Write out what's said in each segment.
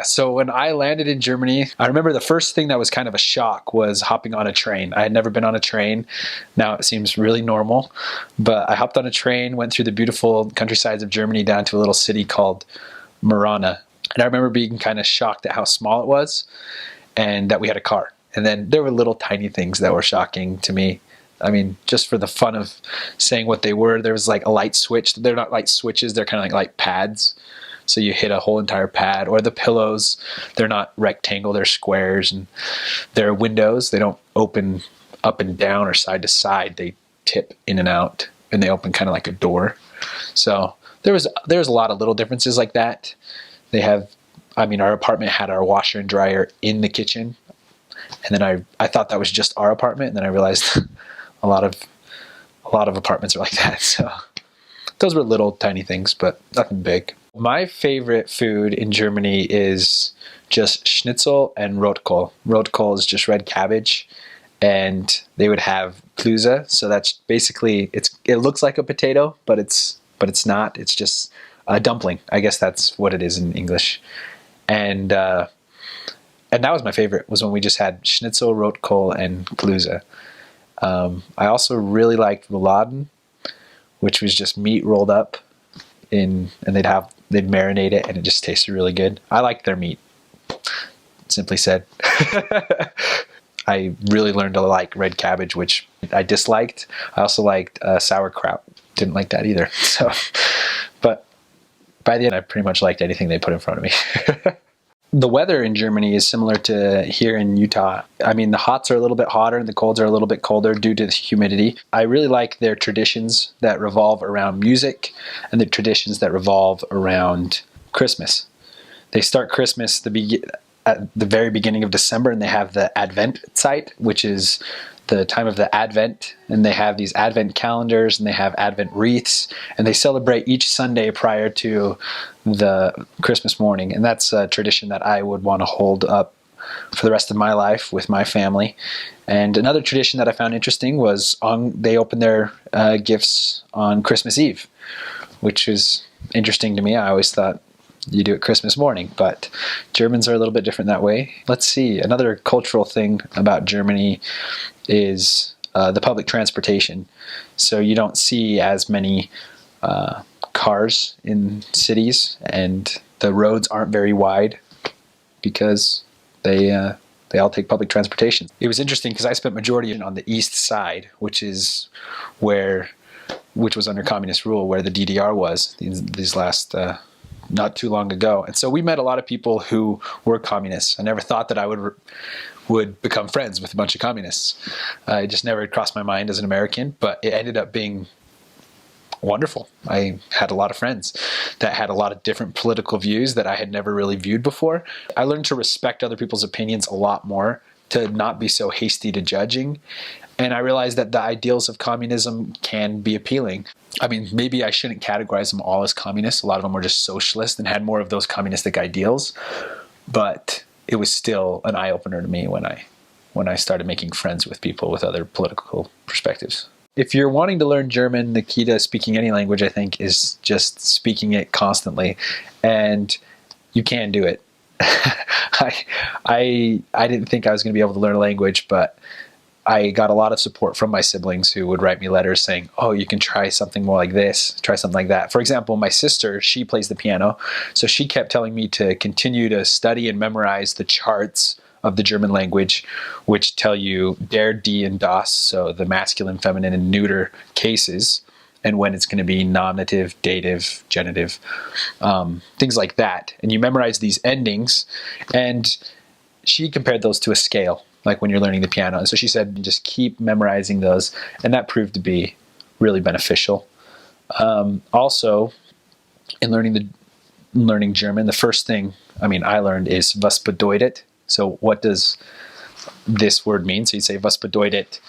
So when I landed in Germany, I remember the first thing that was kind of a shock was hopping on a train. I had never been on a train. Now it seems really normal, but I hopped on a train, went through the beautiful countrysides of Germany down to a little city called Marana. And I remember being kind of shocked at how small it was and that we had a car. And then there were little tiny things that were shocking to me. I mean, just for the fun of saying what they were, there was like a light switch. They're not like switches, they're kind of like pads. So you hit a whole entire pad. Or the pillows, they're not rectangle, they're squares. And they're windows. They don't open up and down or side to side. They tip in and out, and they open kind of like a door. So there's a lot of little differences like that. Our apartment had our washer and dryer in the kitchen. And then I thought that was just our apartment. And then I realized a lot of apartments are like that. So those were little tiny things, but nothing big. My favorite food in Germany is just schnitzel and rotkohl. Rotkohl is just red cabbage, and they would have Klöße. So that's basically it looks like a potato, but it's not. It's just a dumpling. I guess that's what it is in English. And that was my favorite. Was when we just had schnitzel, rotkohl, and Klöße. I also really liked rouladen, which was just meat rolled up and they'd marinate it, and it just tasted really good. I liked their meat, simply said. I really learned to like red cabbage, which I disliked. I also liked sauerkraut. Didn't like that either. So, but by the end, I pretty much liked anything they put in front of me. The weather in Germany is similar to here in Utah. I mean, the hots are a little bit hotter and the colds are a little bit colder due to the humidity. I really like their traditions that revolve around music and the traditions that revolve around Christmas. They start Christmas at the very beginning of December, and they have the Adventzeit, which is the time of the Advent, and they have these Advent calendars and they have Advent wreaths, and they celebrate each Sunday prior to the Christmas morning. And that's a tradition that I would want to hold up for the rest of my life with my family. And another tradition that I found interesting was they open their gifts on Christmas Eve, which is interesting to me. I always thought you do it Christmas morning, but Germans are a little bit different that way. Let's see. Another cultural thing about Germany is the public transportation. So you don't see as many cars in cities, and the roads aren't very wide because they all take public transportation. It was interesting because I spent majority on the east side, which was under communist rule, where the DDR was these last not too long ago. And so we met a lot of people who were communists. I never thought that I would become friends with a bunch of communists. It just never crossed my mind as an American, but it ended up being wonderful. I had a lot of friends that had a lot of different political views that I had never really viewed before. I learned to respect other people's opinions a lot more, to not be so hasty to judging. And I realized that the ideals of communism can be appealing. I mean, maybe I shouldn't categorize them all as communists. A lot of them were just socialist and had more of those communistic ideals. But it was still an eye-opener to me when I started making friends with people with other political perspectives. If you're wanting to learn German, the key to speaking any language, I think, is just speaking it constantly. And you can do it. I didn't think I was going to be able to learn a language, but I got a lot of support from my siblings who would write me letters saying, oh, you can try something more like this, try something like that. For example, my sister, she plays the piano, so she kept telling me to continue to study and memorize the charts of the German language, which tell you der, die, and das, so the masculine, feminine, and neuter cases, and when it's going to be nominative, dative, genitive, things like that. And you memorize these endings, and she compared those to a scale, like when you're learning the piano. And so she said, just keep memorizing those. And that proved to be really beneficial. Also, in learning German, the first thing, I learned is was bedeutet. So what does this word mean? So you'd say was bedeutet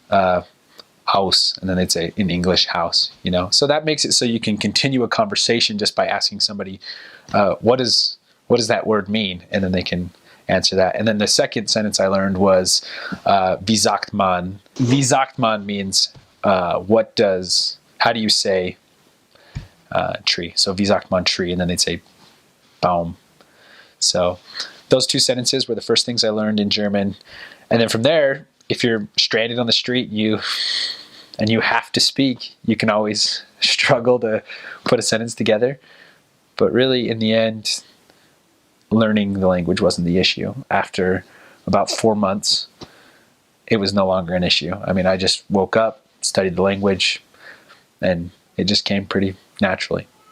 Haus, and then they'd say in English house, So that makes it so you can continue a conversation just by asking somebody, what does that word mean? And then they can answer that. And then the second sentence I learned was wie sagt man. Wie sagt man means how do you say tree? So wie sagt man tree? And then they'd say Baum. So those two sentences were the first things I learned in German. And then from there, if you're stranded on the street, you have to speak, you can always struggle to put a sentence together. But really, in the end, learning the language wasn't the issue. After about 4 months, it was no longer an issue. I mean, I just woke up, studied the language, and it just came pretty naturally.